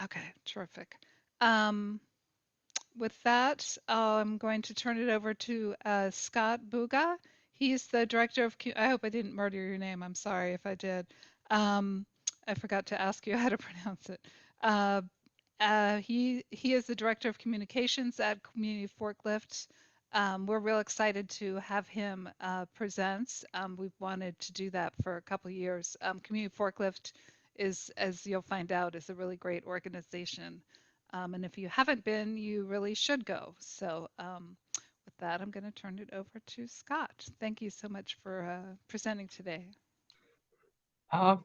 Okay, terrific. Um, with that, I'm going to turn it over to Scott Buga. He's the director of. I hope I didn't murder your name. I'm sorry if I did. Um, I forgot to ask you how to pronounce it. Uh, he is the director of communications at Community Forklift. We're real excited to have him present. We've wanted to do that for a couple of years. Community Forklift is, as you'll find out, is a really great organization. And if you haven't been, you really should go. So with that, I'm going to turn it over to Scott. Thank you so much for presenting today.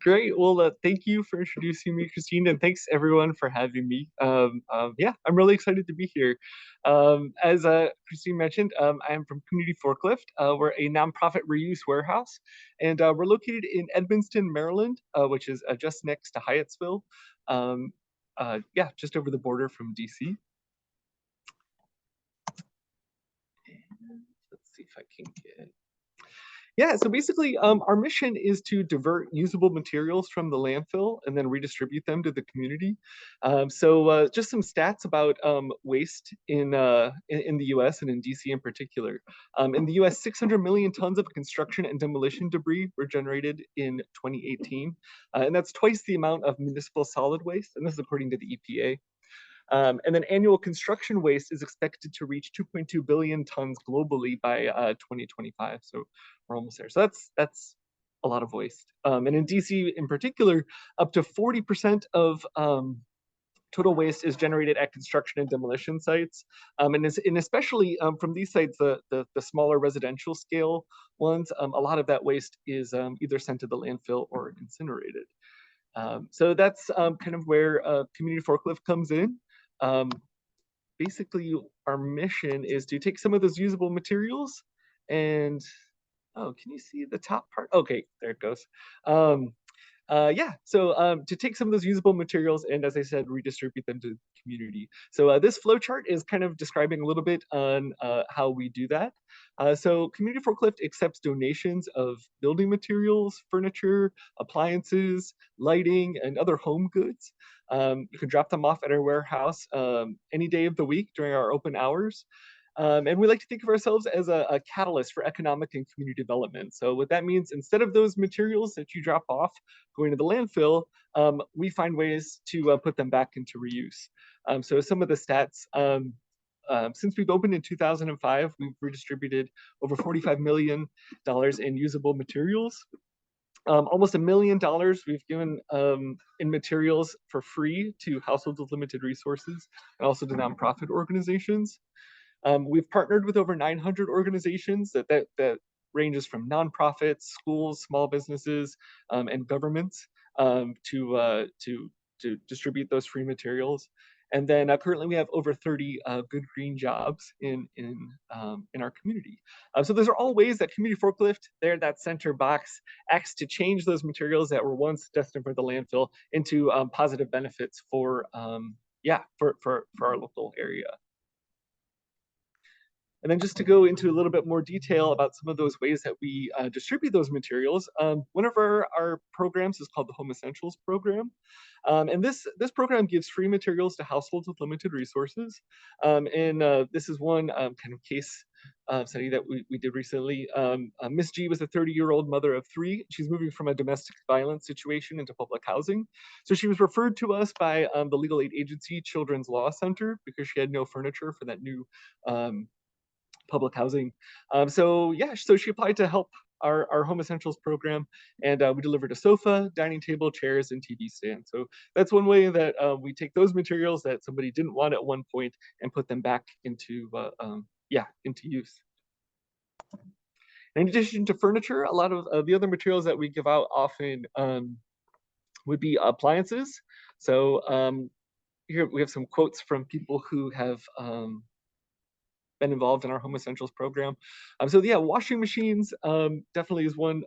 Great. Well, thank you for introducing me, Christine, and thanks everyone for having me. Yeah, I'm really excited to be here. As Christine mentioned, I am from Community Forklift. We're a nonprofit reuse warehouse, and we're located in Edmonston, Maryland, which is just next to Hyattsville. Um, yeah, just over the border from DC. Let's see if I can get. Yeah, so basically, our mission is to divert usable materials from the landfill and then redistribute them to the community. Just some stats about waste in the U.S. and in D.C. in particular. In the U.S., 600 million tons of construction and demolition debris were generated in 2018, and that's twice the amount of municipal solid waste, and this is according to the EPA. And then annual construction waste is expected to reach 2.2 billion tons globally by 2025. So we're almost there. So that's a lot of waste. And in DC in particular, up to 40% of total waste is generated at construction and demolition sites. And especially from these sites, the smaller residential scale ones, a lot of that waste is either sent to the landfill or incinerated. So that's kind of where Community Forklift comes in. Um, Basically, our mission is to take some of those usable materials and, oh, can you see the top part? Okay, there it goes. Um, yeah, so to take some of those usable materials and, as I said, redistribute them to the community. So this flow chart is kind of describing a little bit on how we do that. So Community Forklift accepts donations of building materials, furniture, appliances, lighting, and other home goods. You can drop them off at our warehouse any day of the week during our open hours. And we like to think of ourselves as a catalyst for economic and community development. So what that means, instead of those materials that you drop off going to the landfill, we find ways to put them back into reuse. So some of the stats, since we've opened in 2005, we've redistributed over $45 million in usable materials. Almost $1 million we've given in materials for free to households with limited resources and also to nonprofit organizations. We've partnered with over 900 organizations that ranges from nonprofits, schools, small businesses, and governments to distribute those free materials. And then currently we have over 30 good green jobs in our community. So those are all ways that Community Forklift, there, that center box, acts to change those materials that were once destined for the landfill into positive benefits for our local area. And then just to go into a little bit more detail about some of those ways that we distribute those materials, one of our programs is called the Home Essentials Program. And this program gives free materials to households with limited resources. This is one kind of case study that we did recently. Miss G was a 30-year-old mother of three. She's moving from a domestic violence situation into public housing. So she was referred to us by the legal aid agency Children's Law Center because she had no furniture for that new public housing. So she applied to help our Home Essentials program, and we delivered a sofa, dining table, chairs, and TV stand. So that's one way that we take those materials that somebody didn't want at one point and put them back into use. In addition to furniture, a lot of the other materials that we give out often would be appliances. So here we have some quotes from people who have been involved in our Home Essentials program. Washing machines definitely is one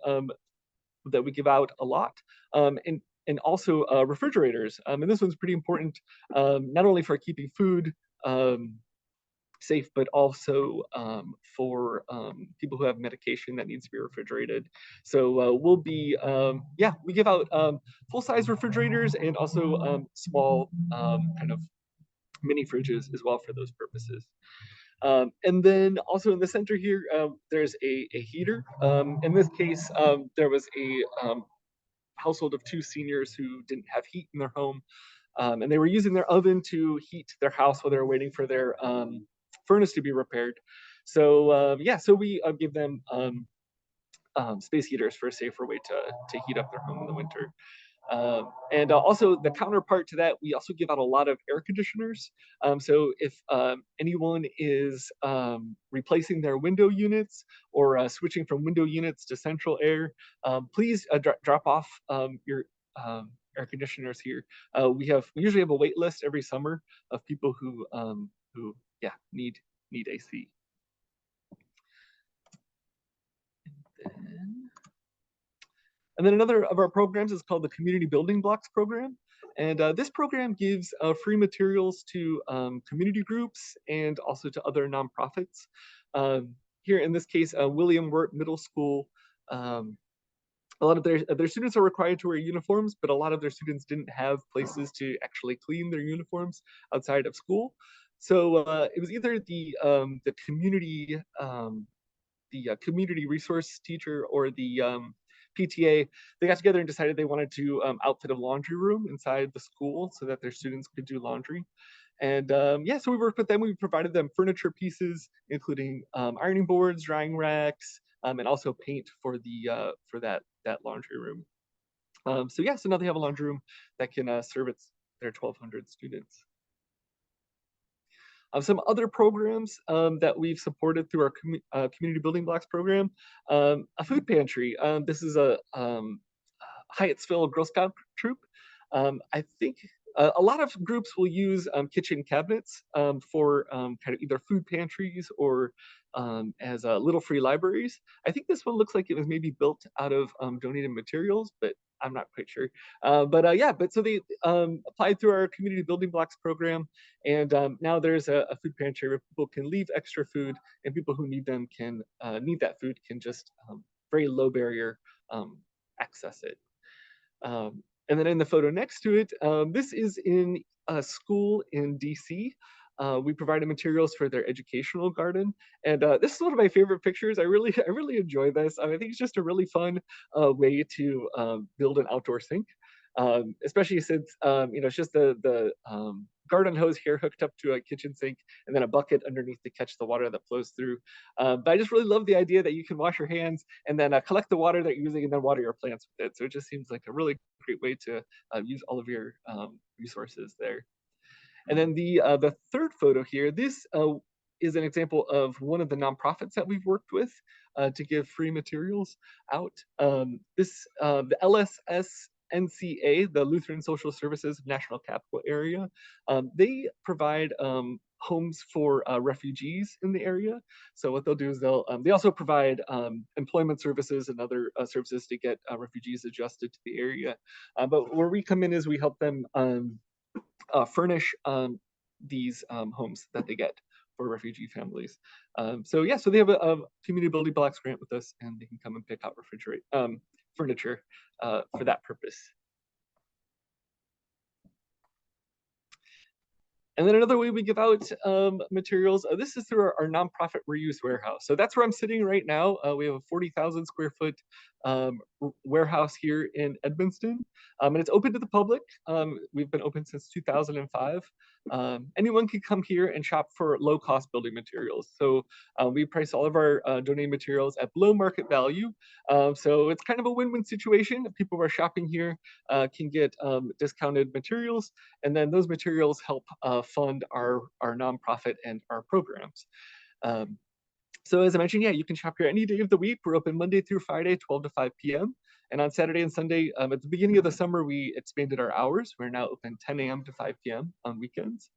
that we give out a lot. And also refrigerators. And this one's pretty important, not only for keeping food safe, but also for people who have medication that needs to be refrigerated. So we'll be, yeah, we give out full-size refrigerators and also small kind of mini fridges as well for those purposes. And then also in the center here, there's a heater. In this case, there was a household of two seniors who didn't have heat in their home, and they were using their oven to heat their house while they were waiting for their furnace to be repaired. So yeah, so we give them space heaters for a safer way to heat up their home in the winter. And also the counterpart to that, we also give out a lot of air conditioners. So if anyone is replacing their window units or switching from window units to central air, please drop off your air conditioners here. We usually have a wait list every summer of people who yeah need AC. And then another of our programs is called the Community Building Blocks Program. And this program gives free materials to community groups and also to other nonprofits. Here in this case, William Wirt Middle School, a lot of their students are required to wear uniforms, but a lot of their students didn't have places to actually clean their uniforms outside of school. So it was either the community resource teacher or the PTA. They got together and decided they wanted to outfit a laundry room inside the school so that their students could do laundry. And yeah, so we worked with them. We provided them furniture pieces, including ironing boards, drying racks, and also paint for that laundry room. So yeah, so now they have a laundry room that can serve their 1,200 students. Some other programs that we've supported through our Community Building Blocks program, a food pantry. This is a Hyattsville Girl Scout troop. I think a lot of groups will use kitchen cabinets for kind of either food pantries or as little free libraries. I think this one looks like it was maybe built out of donated materials, but I'm not quite sure. But yeah, but so they applied through our Community Building Blocks program, and now there's a food pantry where people can leave extra food, and people who need them can need that food can just very low barrier access it. And then in the photo next to it, this is in a school in DC. We provided materials for their educational garden, and this is one of my favorite pictures. I really enjoy this. I think it's just a really fun way to build an outdoor sink, especially since it's just the garden hose here hooked up to a kitchen sink, and then a bucket underneath to catch the water that flows through. But I just really love the idea that you can wash your hands and then collect the water that you're using and then water your plants with it. So it just seems like a really great way to use all of your resources there. And then the third photo here, this is an example of one of the nonprofits that we've worked with to give free materials out. The LSSNCA, the Lutheran Social Services National Capital Area, they provide homes for refugees in the area. So what they'll do is they also provide employment services and other services to get refugees adjusted to the area. But where we come in is we help them furnish these homes that they get for refugee families. So yeah, so they have a community building blocks grant with us, and they can come and pick out furniture for that purpose. And then another way we give out materials, this is through our nonprofit reuse warehouse. So that's where I'm sitting right now. We have a 40,000 square foot warehouse here in Edmonston, and it's open to the public. We've been open since 2005. Anyone can come here and shop for low cost building materials. So we price all of our donated materials at below market value. So it's kind of a win-win situation. People who are shopping here can get discounted materials, and then those materials help fund our nonprofit and our programs. So as I mentioned, yeah, you can shop here any day of the week. We're open Monday through Friday, 12 to 5 p.m. And on Saturday and Sunday, at the beginning of the summer, we expanded our hours. We're now open 10 a.m. to 5 p.m. on weekends.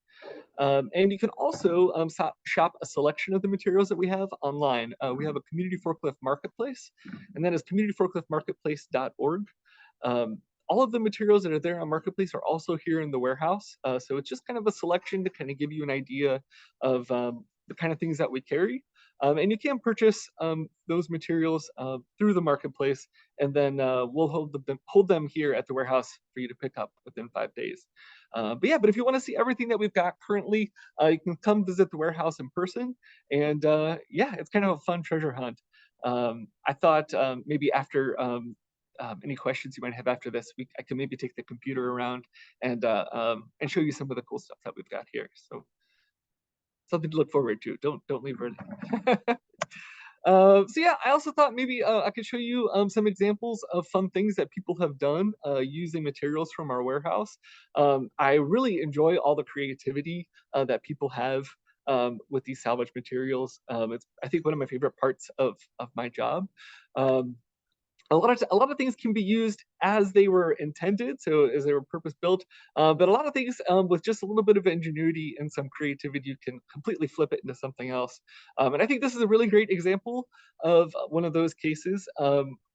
And you can also shop a selection of the materials that we have online. We have a Community Forklift Marketplace, and that is communityforkliftmarketplace.org. All of the materials that are there on Marketplace are also here in the warehouse. So it's just kind of a selection to kind of give you an idea of the kind of things that we carry. And you can purchase those materials through the marketplace, and then we'll hold them here at the warehouse for you to pick up within 5 days. But yeah, but if you want to see everything that we've got currently, you can come visit the warehouse in person. And yeah, it's kind of a fun treasure hunt. I thought maybe after any questions you might have after this week, I can maybe take the computer around and show you some of the cool stuff that we've got here. So something to look forward to. Don't leave early. So yeah, I also thought maybe I could show you some examples of fun things that people have done using materials from our warehouse. I really enjoy all the creativity that people have with these salvage materials. It's, I think, one of my favorite parts of my job. Um, a lot of things can be used as they were intended, so as they were purpose built. But a lot of things with just a little bit of ingenuity and some creativity, you can completely flip it into something else. And I think this is a really great example of one of those cases.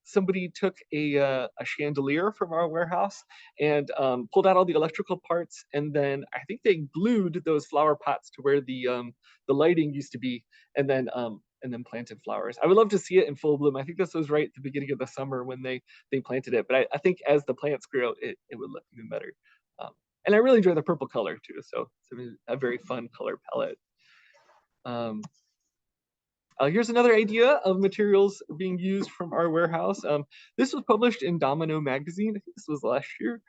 Somebody took a chandelier from our warehouse and pulled out all the electrical parts, and then I think they glued those flower pots to where the lighting used to be, and then planted flowers. I would love to see it in full bloom. I think this was right at the beginning of the summer when they planted it, but I think as the plants grew out, it would look even better. Um, and I really enjoy the purple color too, so it's a very fun color palette. Um, Here's another idea of materials being used from our warehouse. This was published in Domino magazine. I think this was last year.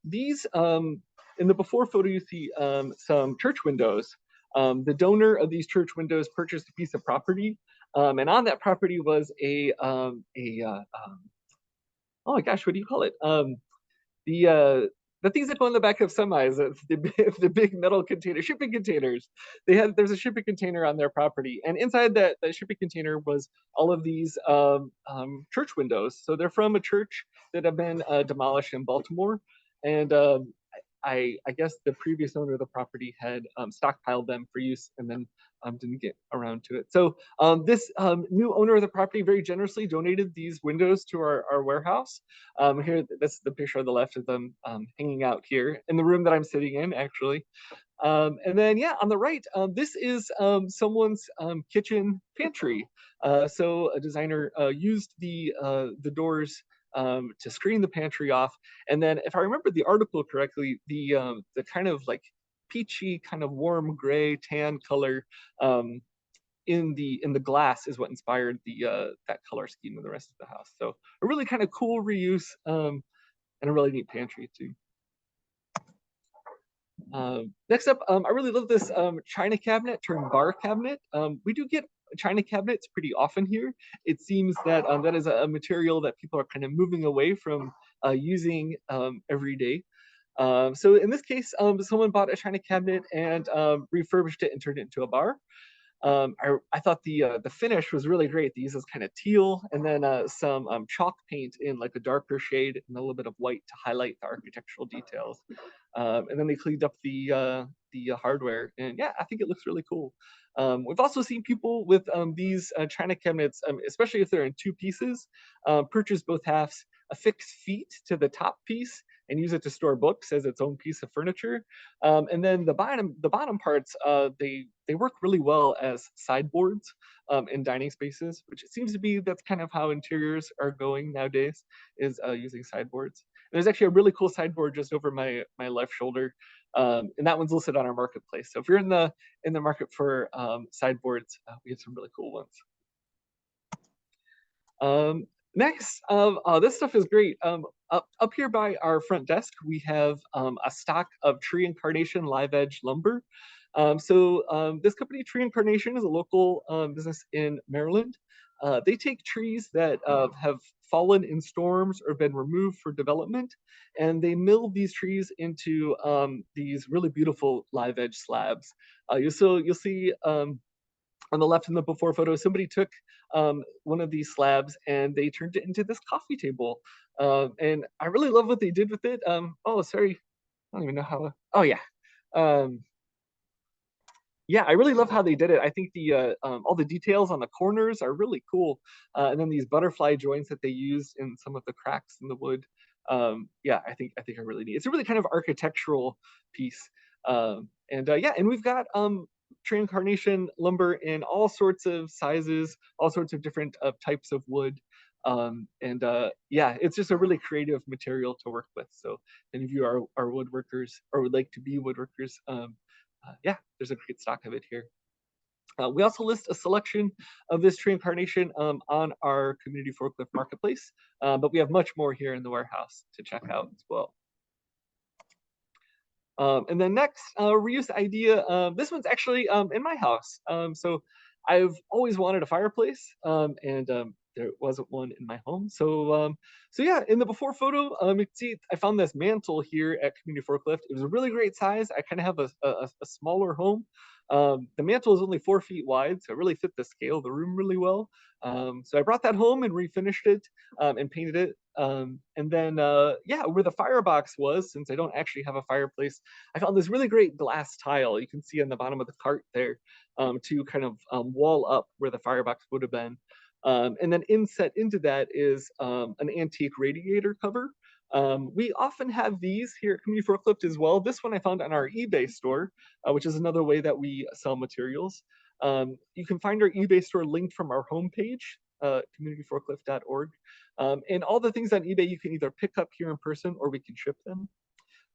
These in the before photo, you see some church windows. The donor of these church windows purchased a piece of property, and on that property was oh my gosh, what do you call it? The the things that go in the back of semis, the big metal container, shipping containers. There's a shipping container on their property, and inside that shipping container was all of these church windows. So they're from a church that have been demolished in Baltimore, and I guess the previous owner of the property had stockpiled them for use and then didn't get around to it. So this new owner of the property very generously donated these windows to our warehouse. Here, that's the picture on the left of them hanging out here in the room that I'm sitting in, actually. And then, yeah, on the right, this is someone's kitchen pantry. So a designer used the doors to screen the pantry off. And then, if I remember the article correctly, the kind of like peachy, kind of warm gray tan color in the glass is what inspired the that color scheme of the rest of the house. So a really kind of cool reuse and a really neat pantry too. Next up, I really love this china cabinet turned bar cabinet. We do get china cabinets pretty often here. It seems that that is a material that people are kind of moving away from using every day. So in this case, someone bought a china cabinet and refurbished it and turned it into a bar. I thought the finish was really great. They use this kind of teal and then some chalk paint in like a darker shade and a little bit of white to highlight the architectural details. And then they cleaned up the hardware, and yeah, I think it looks really cool. We've also seen people with these china cabinets, especially if they're in two pieces, purchase both halves, affix feet to the top piece, and use it to store books as its own piece of furniture. And then the bottom parts, they work really well as sideboards in dining spaces, which it seems to be that's kind of how interiors are going nowadays, is using sideboards. And there's actually a really cool sideboard just over my left shoulder, and that one's listed on our marketplace. So if you're in the market for sideboards, we have some really cool ones. Next, this stuff is great. Up here by our front desk, we have a stock of tree incarnation live edge lumber. This company, Tree Incarnation, is a local business in Maryland. They take trees that have fallen in storms or been removed for development, and they mill these trees into these really beautiful live edge slabs. You'll see on the left in the before photo, somebody took one of these slabs and they turned it into this coffee table. And I really love what they did with it. Oh, sorry, I don't even know how. Oh yeah. Um, yeah, I really love how they did it. I think the all the details on the corners are really cool, and then these butterfly joints that they used in some of the cracks in the wood. Yeah, I think are really neat. It's a really kind of architectural piece, and yeah, and we've got tree incarnation lumber in all sorts of sizes, all sorts of different types of wood. And yeah, it's just a really creative material to work with. So if any of you are woodworkers or would like to be woodworkers, yeah, there's a great stock of it here. We also list a selection of this tree incarnation on our Community Forklift Marketplace, but we have much more here in the warehouse to check out as well. And then next, reuse idea. This one's actually in my house. So I've always wanted a fireplace, and there wasn't one in my home. So yeah, in the before photo, you can see I found this mantle here at Community Forklift. It was a really great size. I kind of have a smaller home. The mantle is only 4 feet wide, so it really fit the scale of the room really well. So I brought that home and refinished it and painted it. And then, yeah, where the firebox was, since I don't actually have a fireplace, I found this really great glass tile you can see on the bottom of the cart there to kind of wall up where the firebox would have been. And then inset into that is an antique radiator cover. We often have these here at Community Forklift as well. This one I found on our eBay store, which is another way that we sell materials. You can find our eBay store linked from our homepage, communityforklift.org. And all the things on eBay you can either pick up here in person or we can ship them.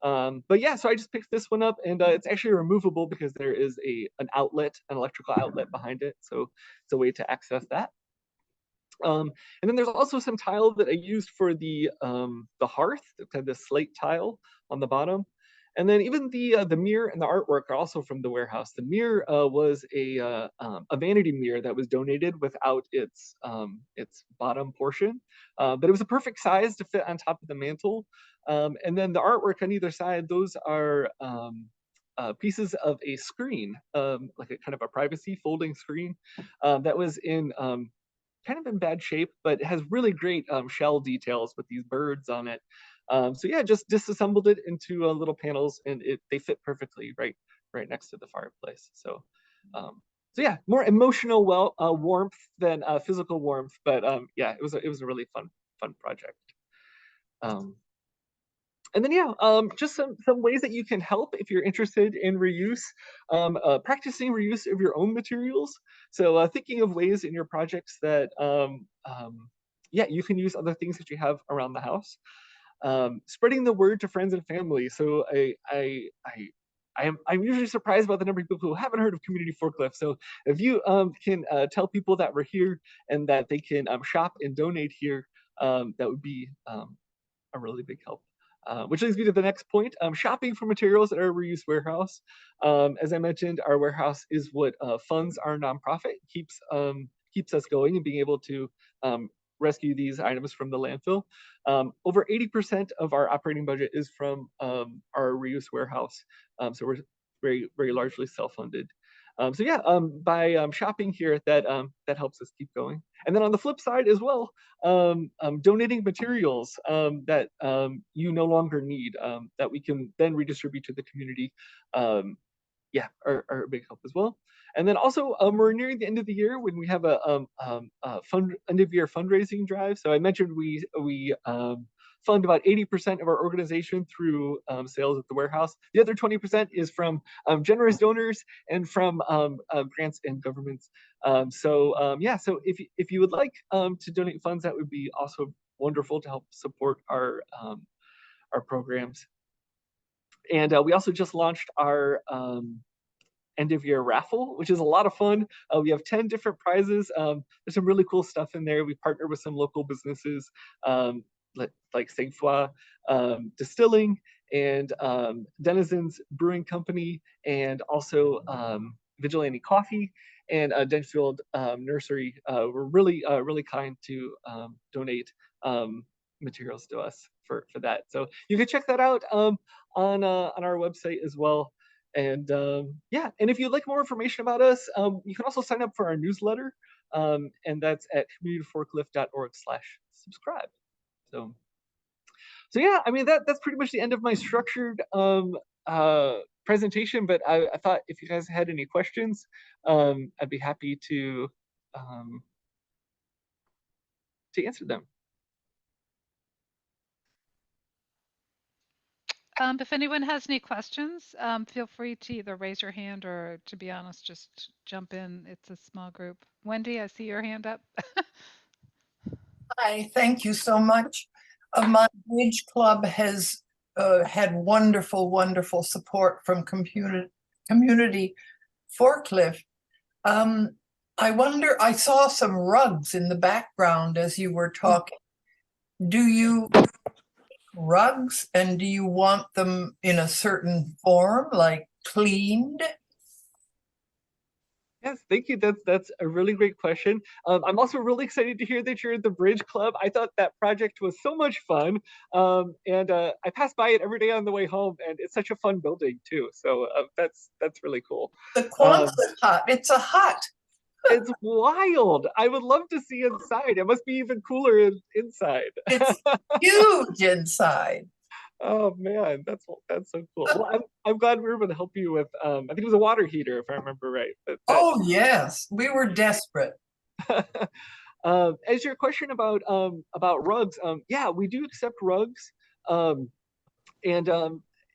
But yeah, so I just picked this one up, and it's actually removable because there is an outlet, an electrical outlet behind it. So it's a way to access that. And then there's also some tile that I used for the hearth, kind of the slate tile on the bottom. And then even the mirror and the artwork are also from the warehouse. The mirror was a vanity mirror that was donated without its bottom portion, but it was a perfect size to fit on top of the mantle. And then the artwork on either side, those are pieces of a screen, like a kind of a privacy folding screen that was in kind of in bad shape, but it has really great shell details with these birds on it. So yeah, just disassembled it into little panels, and they fit perfectly right next to the fireplace. So yeah, more emotional warmth than physical warmth, but yeah, it was a really fun project. Um, and then yeah, just some ways that you can help if you're interested in reuse, practicing reuse of your own materials. So thinking of ways in your projects that yeah, you can use other things that you have around the house. Spreading the word to friends and family. So I'm usually surprised about the number of people who haven't heard of Community Forklift. So if you can tell people that we're here and that they can shop and donate here, that would be a really big help. Which leads me to the next point, shopping for materials at our reuse warehouse. As I mentioned, our warehouse is what funds our nonprofit, keeps us going and being able to rescue these items from the landfill. Over 80% of our operating budget is from our reuse warehouse. So we're very largely self-funded. So yeah, by shopping here, that helps us keep going. And then on the flip side as well, donating materials that you no longer need, that we can then redistribute to the community, yeah, are a big help as well. And then also, we're nearing the end of the year when we have a end of year fundraising drive. So I mentioned we fund about 80% of our organization through sales at the warehouse. The other 20% is from generous donors and from grants and governments. Yeah, so if you would like to donate funds, that would be also wonderful to help support our programs. And we also just launched our end of year raffle, which is a lot of fun. We have 10 different prizes. There's some really cool stuff in there. We partner with some local businesses like Saint Foy Distilling and Denizens Brewing Company, and also Vigilante Coffee and Denfield Nursery were really kind to donate materials to us for that. So you can check that out on our website as well. And yeah, and if you'd like more information about us, you can also sign up for our newsletter, and that's at communityforklift.org/subscribe. So yeah, I mean that's pretty much the end of my structured presentation. But I thought if you guys had any questions, I'd be happy to answer them. If anyone has any questions, feel free to either raise your hand or, to be honest, just jump in. It's a small group. Wendy, I see your hand up. Hi, thank you so much. My Bridge Club has had wonderful, wonderful support from Community Forklift. Um, I wonder, I saw some rugs in the background as you were talking. Do you rugs and do you want them in a certain form, like cleaned? Yes, thank you. That's a really great question. I'm also really excited to hear that you're at the Bridge Club. I thought that project was so much fun, and I pass by it every day on the way home, and it's such a fun building too. So that's really cool. The Um, Quonset hut, it's a hut. it's wild. I would love to see inside. It must be even cooler inside. It's huge inside. Oh man, that's so cool. Well, I'm glad we were able to help you with. I think it was a water heater, if I remember right. That Oh, yes, we were desperate. As your question about rugs, yeah, we do accept rugs. Um, and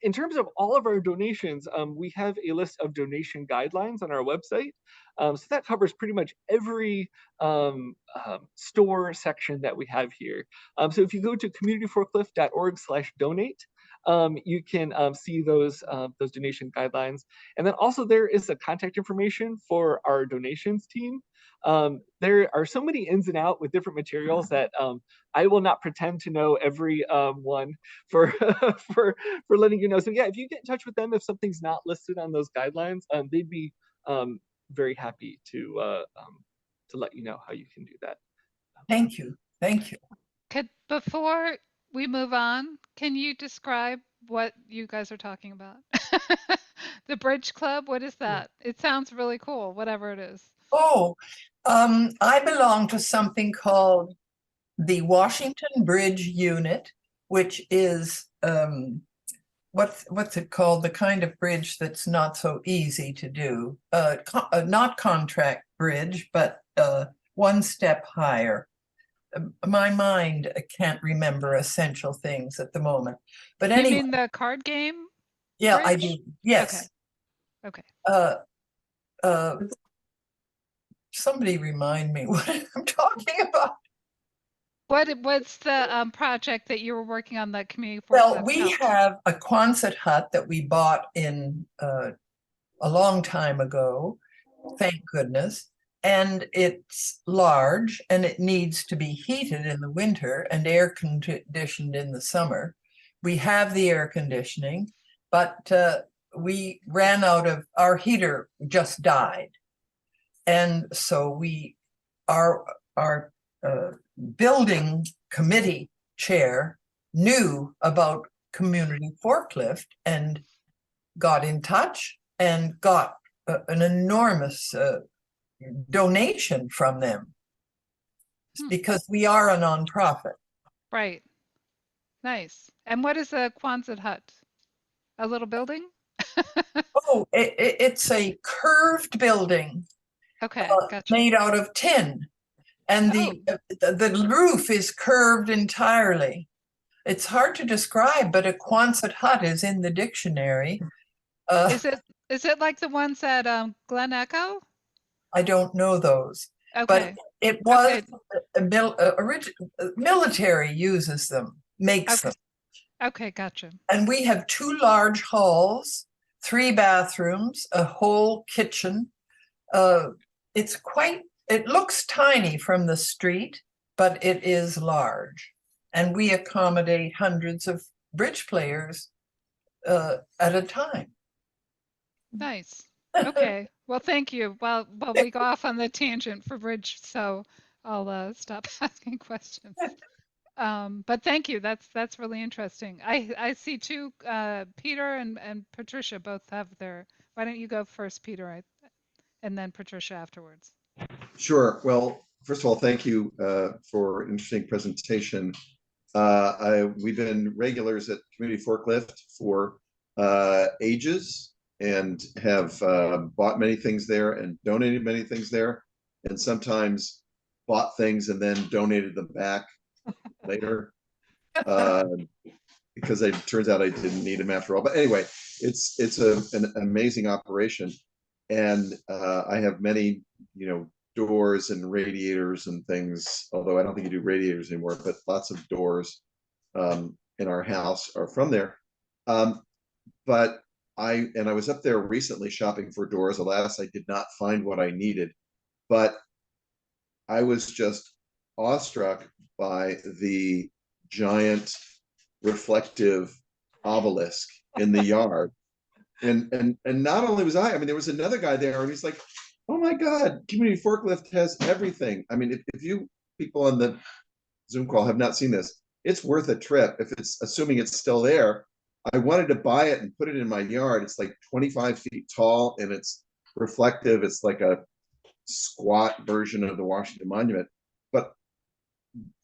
in terms of all of our donations, we have a list of donation guidelines on our website. So that covers pretty much every store section that we have here. So if you go to communityforklift.org/donate, you can see those donation guidelines. And then also there is a contact information for our donations team. There are so many ins and out with different materials that I will not pretend to know every one for for letting you know. So yeah, if you get in touch with them, if something's not listed on those guidelines, they'd be very happy to let you know how you can do that. Thank you. Thank you. Before we move on, can you describe what you guys are talking about? The Bridge Club, what is that? It sounds really cool, whatever it is. Oh, I belong to something called the Washington Bridge Unit, which is what's it called? The kind of bridge that's not so easy to do. Not contract bridge, but one step higher. My mind can't remember essential things at the moment. But You anyway, mean the card game yeah, I do. bridge? Okay, Yes. okay. Uh, uh, somebody remind me what I'm talking about. What's the project that you were working on that Community Well, Forklift we helped? have a Quonset hut that we bought in a long time ago, thank goodness. And it's large and it needs to be heated in the winter and air conditioned in the summer. We have the air conditioning, but we ran out of our heater, just died. And so our building committee chair knew about Community Forklift and got in touch and got an enormous donation from them Hmm, because we are a nonprofit. right. Nice. And what is a Quonset hut? A little building? Oh, it's a curved building Okay, gotcha. made out of tin, and Oh, the roof is curved entirely. It's hard to describe, but a Quonset hut is in the dictionary. Uh, is it like the ones at Glen Echo? I don't know those, but Okay. it was Okay. military uses them, makes Okay. them. Okay, gotcha. And we have two large halls, three bathrooms, a whole kitchen. Uh, it looks tiny from the street, but it is large. And we accommodate hundreds of bridge players at a time. Nice. Okay. Well, thank you. Well, we go off on the tangent for bridge, so I'll stop asking questions. But thank you. That's really interesting. I see two, Peter and Patricia both have their. Why don't you go first, Peter, and then Patricia afterwards. Sure. Well, first of all, thank you for an interesting presentation. We've been regulars at Community Forklift for ages and have bought many things there and donated many things there, and sometimes bought things and then donated them back later. Uh, because it turns out I didn't need them after all. But anyway, an amazing operation, and I have many, doors and radiators and things. Although I don't think you do radiators anymore, but lots of doors in our house are from there. Um, but I was up there recently shopping for doors. Alas, I did not find what I needed, but I was just awestruck by the giant reflective obelisk in the yard. And not only was I mean, there was another guy there, and he's like, "Oh my God, Community Forklift has everything." I mean, if you people on the Zoom call have not seen this, it's worth a trip. If it's assuming it's still there, I wanted to buy it and put it in my yard. It's like 25 feet tall and it's reflective. It's like a squat version of the Washington Monument. But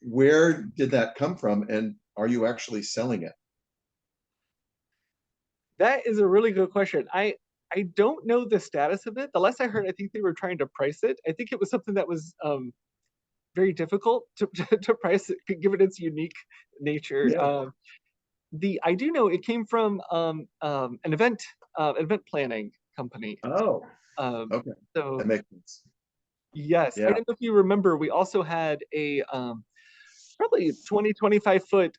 where did that come from? And are you actually selling it? That is a really good question. I don't know the status of it. The last I heard, I think they were trying to price it. I think it was something that was very difficult to price it, given its unique nature. Yeah. I do know it came from an event planning company. Oh, Um, okay. so That makes sense. yes, I Yeah. don't know if you remember, we also had a probably 20, 25 foot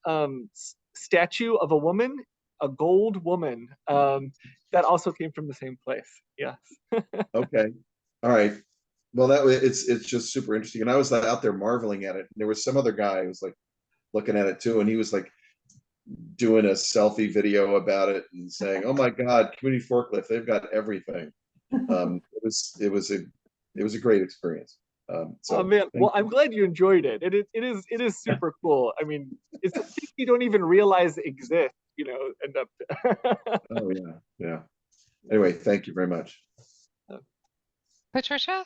statue of a woman, a gold woman, that also came from the same place. Yes. Okay. All right. Well, it's just super interesting. And I was out there marveling at it. There was some other guy who was like looking at it too, and he was like doing a selfie video about it and saying, "Oh my God, Community Forklift, they've got everything." It was a great experience. Oh So man, thank well, I'm glad you enjoyed it. It is you. super cool. I mean, it's things you don't even realize exist, end up. Oh yeah, yeah. Anyway, thank you very much. Patricia?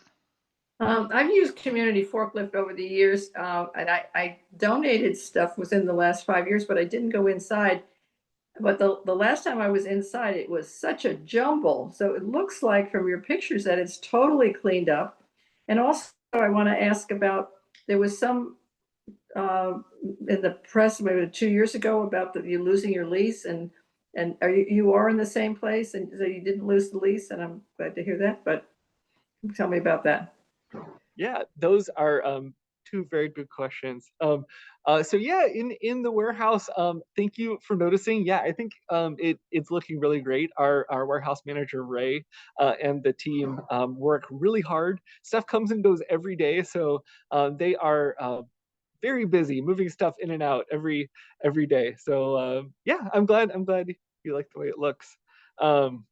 I've used Community Forklift over the years, and I donated stuff within the last 5 years, but I didn't go inside. But the last time I was inside, it was such a jumble. So it looks like from your pictures that it's totally cleaned up. And also, I want to ask about, there was some uh, in the press maybe 2 years ago about you losing your lease, and you are in the same place, and so you didn't lose the lease, and I'm glad to hear that. But tell me about that. Yeah, those are two very good questions. So yeah, in the warehouse, thank you for noticing. Yeah, I think it's looking really great. Our warehouse manager Ray and the team work really hard. Stuff comes and goes every day, so they are very busy moving stuff in and out every day. So yeah, I'm glad you like the way it looks. Um,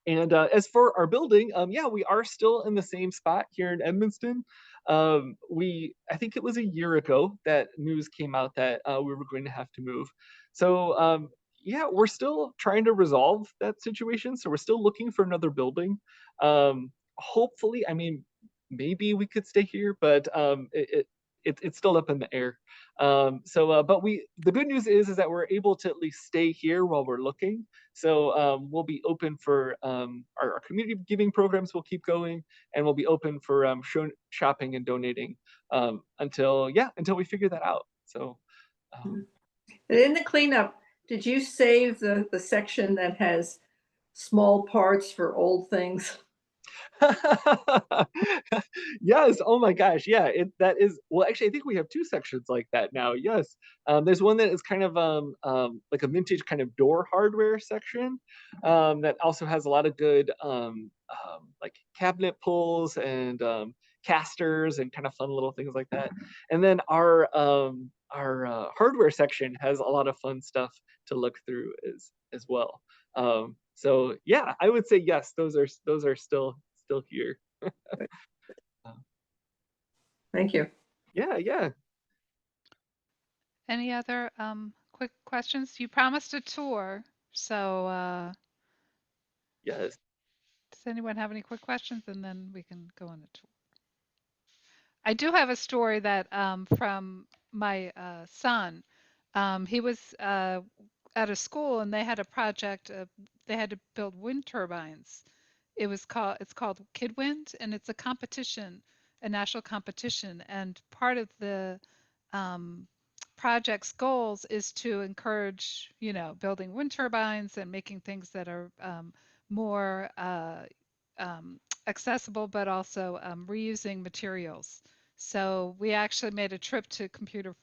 and as for our building, yeah, we are still in the same spot here in Edmonston. I think it was a year ago that news came out that we were going to have to move. So yeah, we're still trying to resolve that situation. So we're still looking for another building. Hopefully, I mean, maybe we could stay here, but it's still up in the air. But the good news is that we're able to at least stay here while we're looking. So we'll be open for our community giving programs will keep going, and we'll be open for shopping and donating until we figure that out. So And in the cleanup, did you save the section that has small parts for old things? yes, oh my gosh, yeah, that is, well, actually I think we have two sections like that now. Yes, there's one that is kind of like a vintage kind of door hardware section that also has a lot of good like cabinet pulls and casters and kind of fun little things like that. And then our hardware section has a lot of fun stuff to look through as well. So yeah, I would say yes, those are still here. Thank you. Yeah. Any other quick questions? You promised a tour, so Yes. does anyone have any quick questions? And then we can go on a tour. I do have a story that from my son. He was at a school and they had a project. They had to build wind turbines. It's called Kidwind, and it's a competition, a national competition. And part of the um, project's goals is to encourage, building wind turbines and making things that are more accessible, but also reusing materials. So we actually made a trip to Community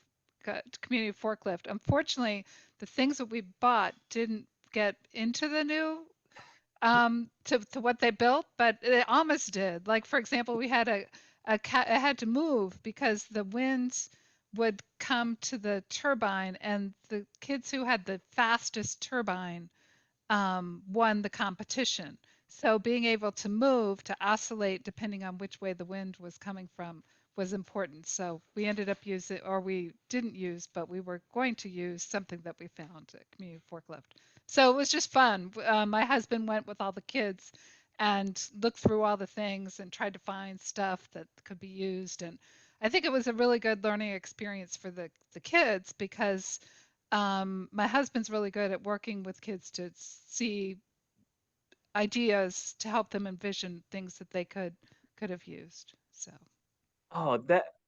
Forklift. Unfortunately, the things that we bought didn't get into the new to what they built, but it almost did. Like for example, we had it had to move because the winds would come to the turbine, and the kids who had the fastest turbine won the competition. So being able to move, to oscillate depending on which way the wind was coming from was important. So we ended up using, or we didn't use, but we were going to use something that we found at Community Forklift. So it was just fun. My husband went with all the kids and looked through all the things and tried to find stuff that could be used. And I think it was a really good learning experience for the kids because my husband's really good at working with kids to see ideas to help them envision things that they could have used. So Oh,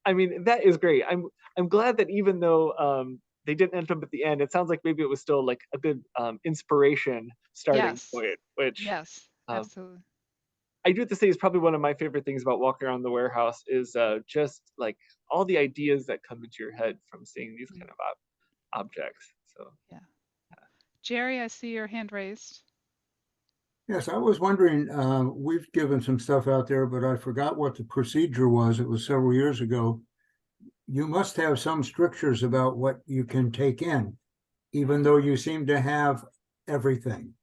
I mean, that is great. I'm glad that even though they didn't end up at the end, it sounds like maybe it was still like a good inspiration starting yes, point, which yes, um, absolutely. I do have to say is probably one of my favorite things about walking around the warehouse is just like all the ideas that come into your head from seeing these Mm, kind of objects. So yeah. Jerry, I see your hand raised. Yes, I was wondering, we've given some stuff out there, but I forgot what the procedure was. It was several years ago. You must have some strictures about what you can take in, even though you seem to have everything.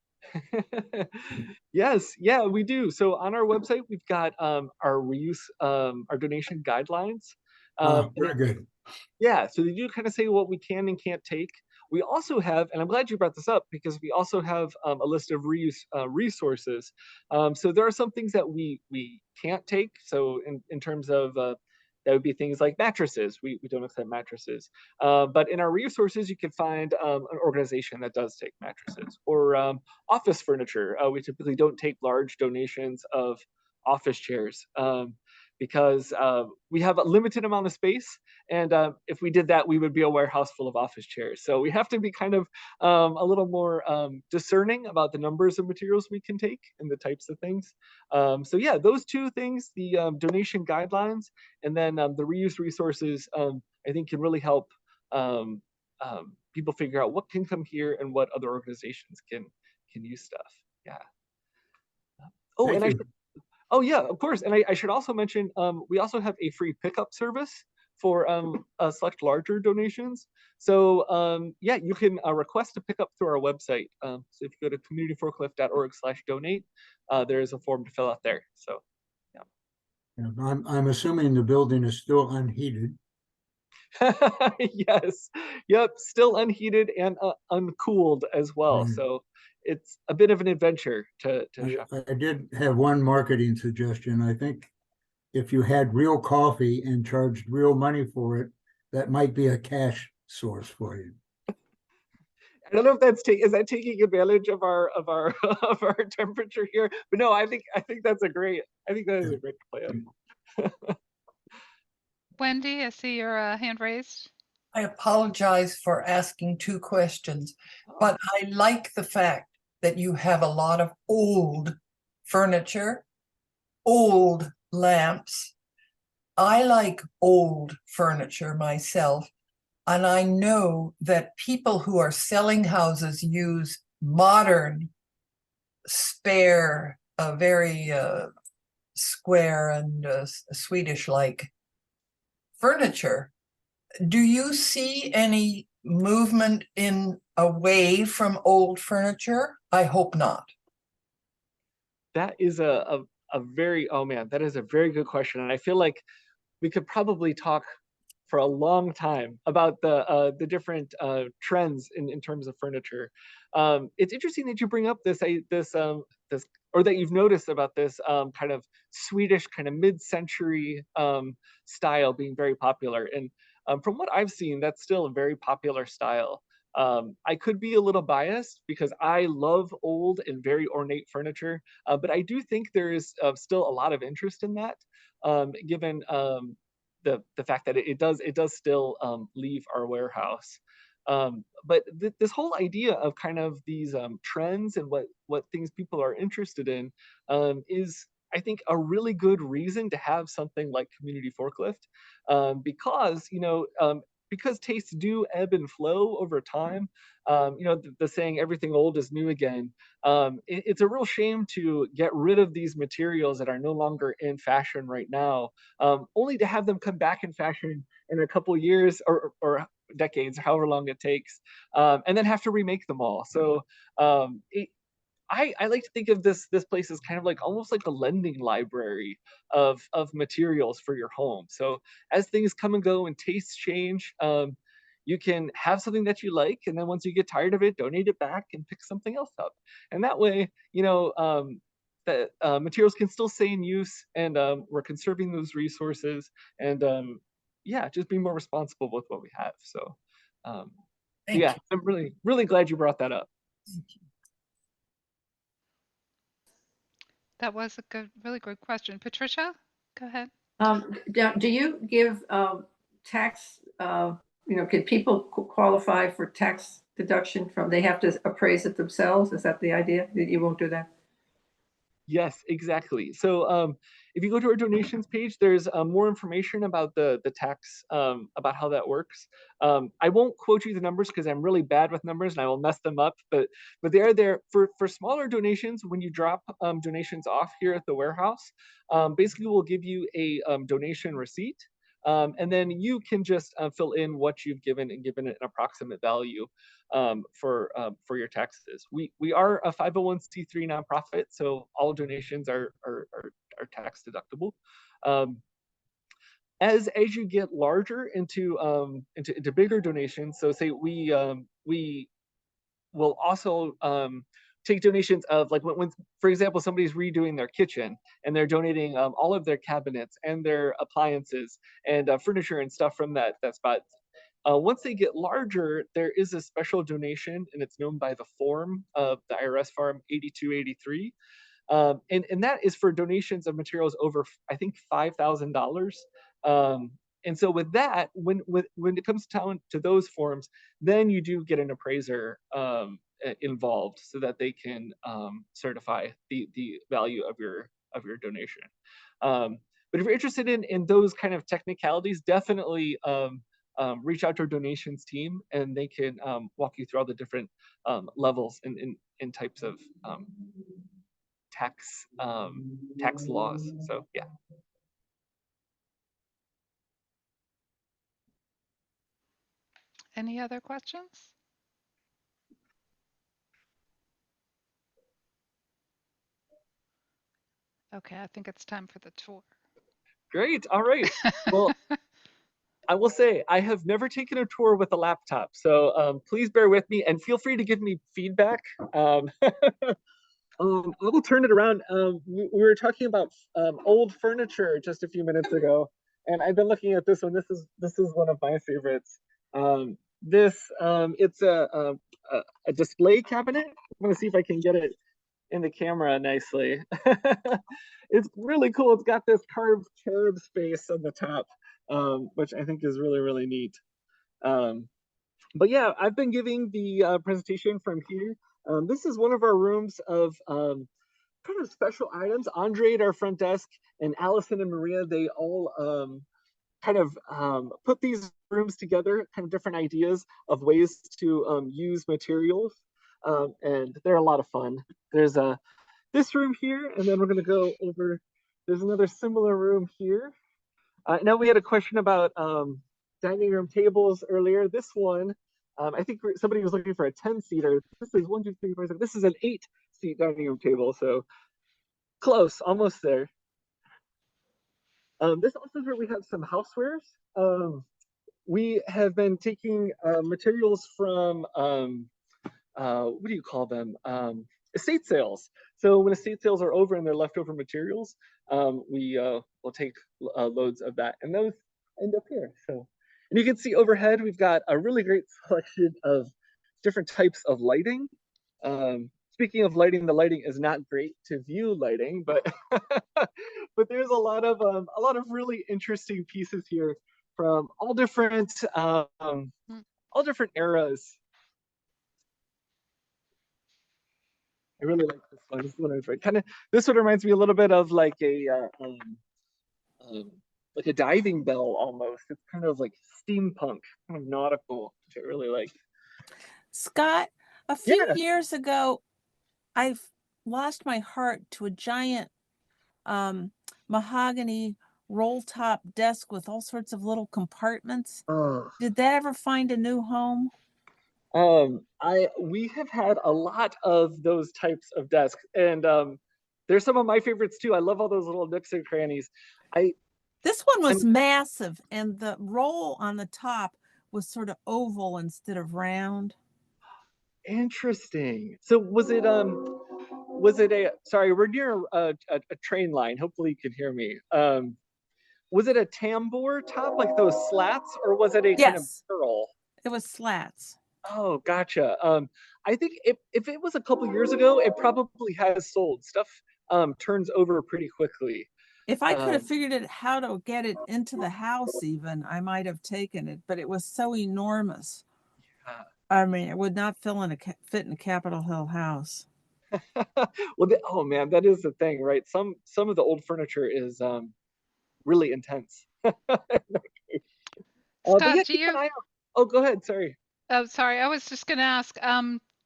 yes, yeah, we do. So on our website, we've got our reuse, our donation guidelines. And Very good. yeah, so they do kind of say what we can and can't take. We also have, and I'm glad you brought this up because we also have a list of reuse resources. So there are some things that we can't take. So in terms of that would be things like mattresses. We don't accept mattresses. But in our resources, you can find an organization that does take mattresses or office furniture. We typically don't take large donations of office chairs because we have a limited amount of space. And if we did that, we would be a warehouse full of office chairs. So we have to be kind of a little more discerning about the numbers of materials we can take and the types of things. So yeah, those two things, the donation guidelines and then the reuse resources, I think can really help people figure out what can come here and what other organizations can use stuff. Yeah. Oh, Thank and I you. should Oh yeah, of course. And I should also mention, we also have a free pickup service for select larger donations. So yeah, you can request a pickup through our website. So if you go to communityforklift.org/donate, there is a form to fill out there. So Yeah, I'm assuming the building is still unheated. yes, yep, still unheated and uncooled as well. Right. So it's a bit of an adventure to shop. I did have one marketing suggestion. I think if you had real coffee and charged real money for it, that might be a cash source for you. I don't know if that's is that taking advantage of our of our temperature here, but no, I think that's a great I think that is a great plan. Wendy, I see your hand raised. I apologize for asking two questions, but I like the fact that you have a lot of old furniture, old lamps. I like old furniture myself, and I know that people who are selling houses use modern, spare, very square and Swedish-like furniture. Do you see any movement in away from old furniture? I hope not. That is a very oh man, that is a very good question, and I feel like we could probably talk for a long time about the different trends in terms of furniture. It's interesting that you bring up this or that you've noticed about this kind of Swedish kind of mid-century style being very popular. And from what I've seen, that's still a very popular style. I could be a little biased because I love old and very ornate furniture, but I do think there is still a lot of interest in that, given the fact that it does still leave our warehouse. But this whole idea of kind of these trends and what things people are interested in is, I think, a really good reason to have something like Community Forklift, because because tastes do ebb and flow over time. The saying "everything old is new again." It's a real shame to get rid of these materials that are no longer in fashion right now, only to have them come back in fashion in a couple years or decades, however long it takes, and then have to remake them all. So I like to think of this place as kind of like almost like a lending library of materials for your home. So as things come and go and tastes change, you can have something that you like, and then once you get tired of it, donate it back and pick something else up. And that way, the materials can still stay in use, and we're conserving those resources, and yeah, just be more responsible with what we have. So Thank yeah, you. I'm really glad you brought that up. That was a good, really good question. Patricia, go ahead. Do you give tax, can people qualify for tax deduction from, they have to appraise it themselves? Is that the idea, that you won't do that? Yes, exactly. So if you go to our donations page, there's more information about the tax, about how that works. I won't quote you the numbers because I'm really bad with numbers and I will mess them up. But they are there for smaller donations. When you drop donations off here at the warehouse, basically we'll give you a donation receipt. And then you can just fill in what you've given and given it an approximate value for your taxes. We are a 501c3 nonprofit, so all donations are tax deductible. As you get larger into bigger donations, so say we will also take donations of, like, when for example somebody's redoing their kitchen and they're donating all of their cabinets and their appliances and furniture and stuff from that spot. Once they get larger, there is a special donation, and it's known by the form of the IRS form 8283. And that is for donations of materials over, I think, $5,000. And so with that, when it comes down to those forms, then you do get an appraiser involved so that they can certify the value of your donation. But if you're interested in those kind of technicalities, definitely reach out to our donations team, and they can walk you through all the different levels and types of tax laws. So yeah. Any other questions? Okay, I think it's time for the tour. Great. All right. Well, I will say I have never taken a tour with a laptop, so please bear with me and feel free to give me feedback. I will turn it around. We were talking about old furniture just a few minutes ago, and I've been looking at this one. This is one of my favorites. It's a display cabinet. I'm gonna see if I can get it in the camera nicely. It's really cool. It's got this carved cherub space on the top, which I think is really neat. But yeah, I've been giving the presentation from here. This is one of our rooms of kind of special items. Andre at our front desk and Allison and Maria, they all kind of put these rooms together, kind of different ideas of ways to use materials. And they're a lot of fun. There's this room here, and then we're going to go over, there's another similar room here. Now we had a question about dining room tables earlier. This one, I think somebody was looking for a 10-seater. This is 1, 2, 3, 4, 6. This is an 8-seat dining room table, so close, almost there. This also is where we have some housewares. We have been taking materials from, what do you call them? Estate sales. So when estate sales are over and they're leftover materials, we will take loads of that, and those end up here. So, and you can see overhead, we've got a really great selection of different types of lighting. Speaking of lighting, the lighting is not great to view lighting, but but there's a lot of really interesting pieces here from all different eras. I really like this one. This is what I was right. Kind of, this one reminds me a little bit of like a diving bell almost. It's kind of like steampunk, kind of nautical, which I really like. Scott, a few Yeah. years ago, I've lost my heart to a giant mahogany roll top desk with all sorts of little compartments. Oh. Did that ever find a new home? We have had a lot of those types of desks, and they're some of my favorites too. I love all those little nooks and crannies. This one was massive, and the roll on the top was sort of oval instead of round. Interesting. So was it a, sorry, we're near a train line. Hopefully you can hear me. Was it a tambour top, like those slats, or was it a kind of curl? It was slats. Oh, gotcha. I think if it was a couple years ago, it probably has sold. Stuff turns over pretty quickly. If I could have figured out how to get it into the house even, I might have taken it, but it was so enormous. Yeah. I mean, it would not fit in a Capitol Hill house. Well, oh man, that is the thing, right? Some of the old furniture is really intense. Scott, yeah, do you? Oh, go ahead. Sorry. Oh, sorry. I was just going to ask.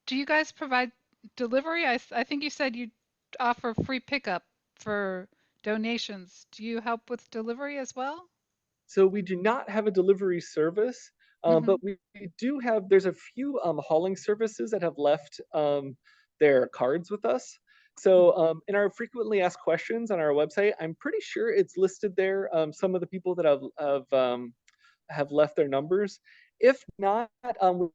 Do you guys provide delivery? I think you said you offer free pickup for donations. Do you help with delivery as well? So we do not have a delivery service, but we do have. There's a few hauling services that have left their cards with us. So in our frequently asked questions on our website, I'm pretty sure it's listed there. Some of the people that have left their numbers. If not, come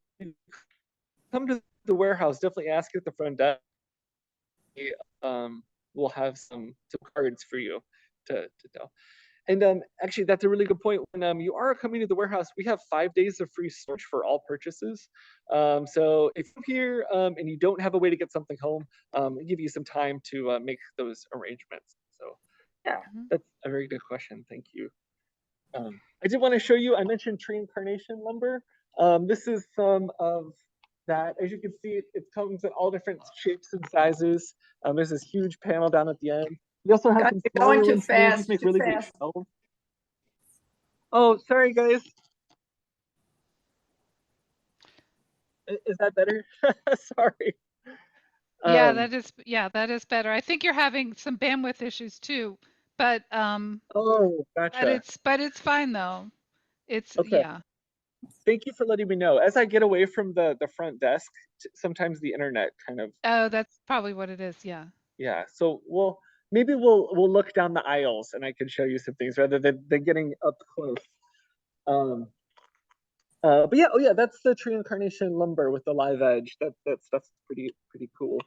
to the warehouse. Definitely ask at the front desk. We'll have some cards for you to tell. And actually, that's a really good point. When you are coming to the warehouse, we have 5 days of free storage for all purchases. So if you're here and you don't have a way to get something home, we'll give you some time to make those arrangements. So yeah, that's a very good question. Thank you. I did want to show you, I mentioned tree incarnation lumber. This is some of that. As you can see, it comes in all different shapes and sizes. There's this huge panel down at the end. We also have some smaller ones here. These make really great shelves. Oh, sorry guys. Is that better? Sorry. Yeah, that is better. I think you're having some bandwidth issues too, but oh, gotcha. But it's fine though. It's okay. Yeah. Thank you for letting me know. As I get away from the front desk, sometimes the internet kind of. Oh, that's probably what it is. Yeah. Yeah. So maybe we'll look down the aisles and I can show you some things rather than getting up close. But yeah, oh yeah, that's the tree incarnation lumber with the live edge. That stuff's pretty cool.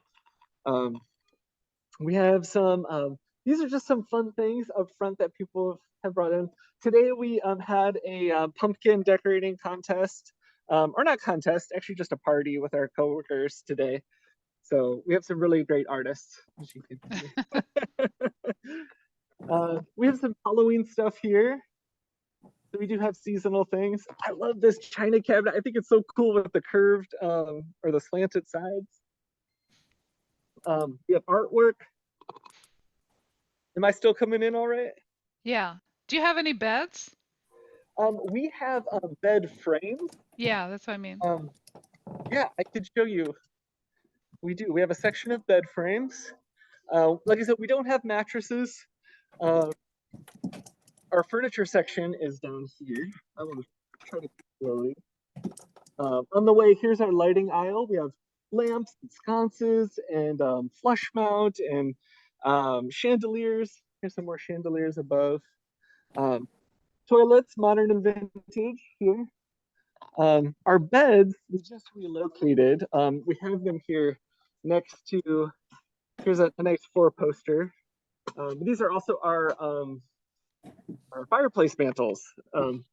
We have some. These are just some fun things up front that people have brought in. Today we had a pumpkin decorating contest, or not contest, actually just a party with our coworkers today. So we have some really great artists, as you can see. We have some Halloween stuff here. So we do have seasonal things. I love this china cabinet. I think it's so cool with the curved or the slanted sides. We have artwork. Am I still coming in all right? Yeah. Do you have any beds? We have bed frames. Yeah, that's what I mean. Yeah, I could show you. We do. We have a section of bed frames. Like I said, we don't have mattresses. Our furniture section is down here. I want to try to slowly. On the way, here's our lighting aisle. We have lamps and sconces and flush mount and chandeliers. Here's some more chandeliers above. Toilets, modern and vintage here. Our beds, we just relocated. We have them here next to, here's a nice 4-poster. These are also our fireplace mantles. One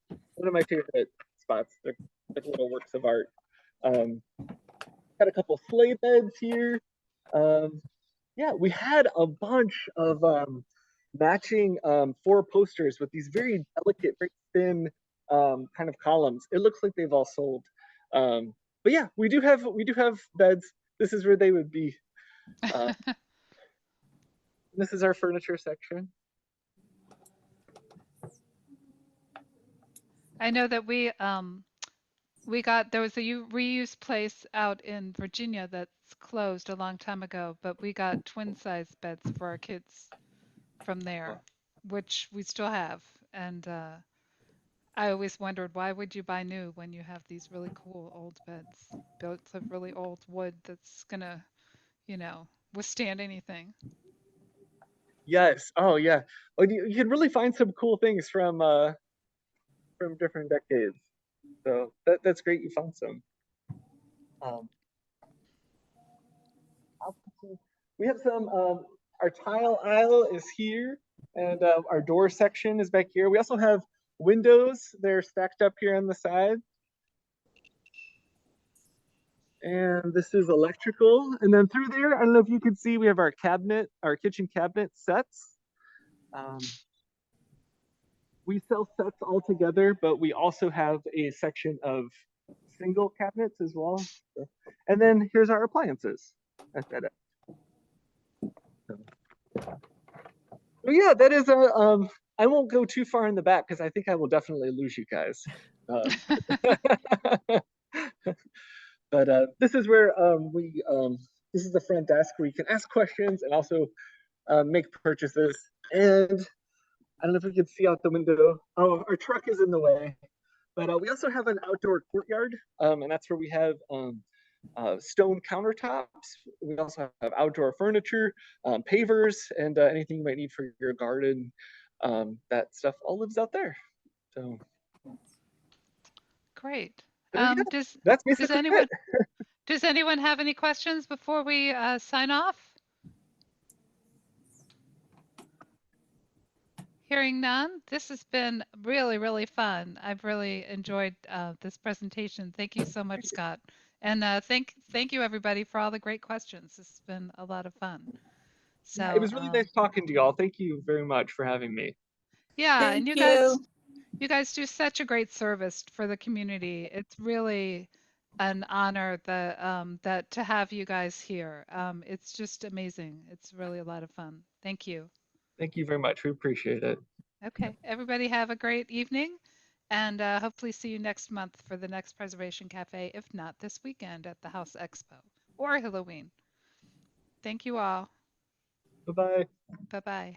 of my favorite spots. They're like little works of art. Got a couple sleigh beds here. Yeah, we had a bunch of matching 4 posters with these very delicate, very thin kind of columns. It looks like they've all sold. But yeah, we do have beds. This is where they would be. This is our furniture section. I know that we got there was a reuse place out in Virginia that's closed a long time ago, but we got twin size beds for our kids from there, which we still have. And I always wondered, why would you buy new when you have these really cool old beds built of really old wood that's gonna, withstand anything? Yes. Oh yeah. Well, you can really find some cool things from different decades. So that's great. You found some. Um, we have some. Our tile aisle is here, and our door section is back here. We also have windows. They're stacked up here on the side. And this is electrical. And then through there, I don't know if you can see, we have our kitchen cabinet sets. We sell sets all together, but we also have a section of single cabinets as well. And then here's our appliances at that end. So yeah, that is a. I won't go too far in the back because I think I will definitely lose you guys. But this is where this is the front desk where you can ask questions and also make purchases. And I don't know if you can see out the window. Oh, our truck is in the way. But we also have an outdoor courtyard, and that's where we have stone countertops. We also have outdoor furniture, pavers, and anything you might need for your garden. That stuff all lives out there. So Great. yeah, Does that's does basically anyone it. does anyone have any questions before we sign off? Hearing none, this has been really, really fun. I've really enjoyed this presentation. Thank you so much, Scott. And thank you everybody for all the great questions. This has been a lot of fun. Yeah, it So was really nice talking to y'all. Thank you very much for having me. yeah, and Thank you. you guys do such a great service for the community. It's really an honor that to have you guys here. It's just amazing. It's really a lot of fun. Thank you. Thank you very much. We appreciate it. Okay, everybody have a great evening, and hopefully see you next month for the next Preservation Cafe, if not this weekend at the House Expo or Halloween. Thank you all. Bye bye. Bye bye.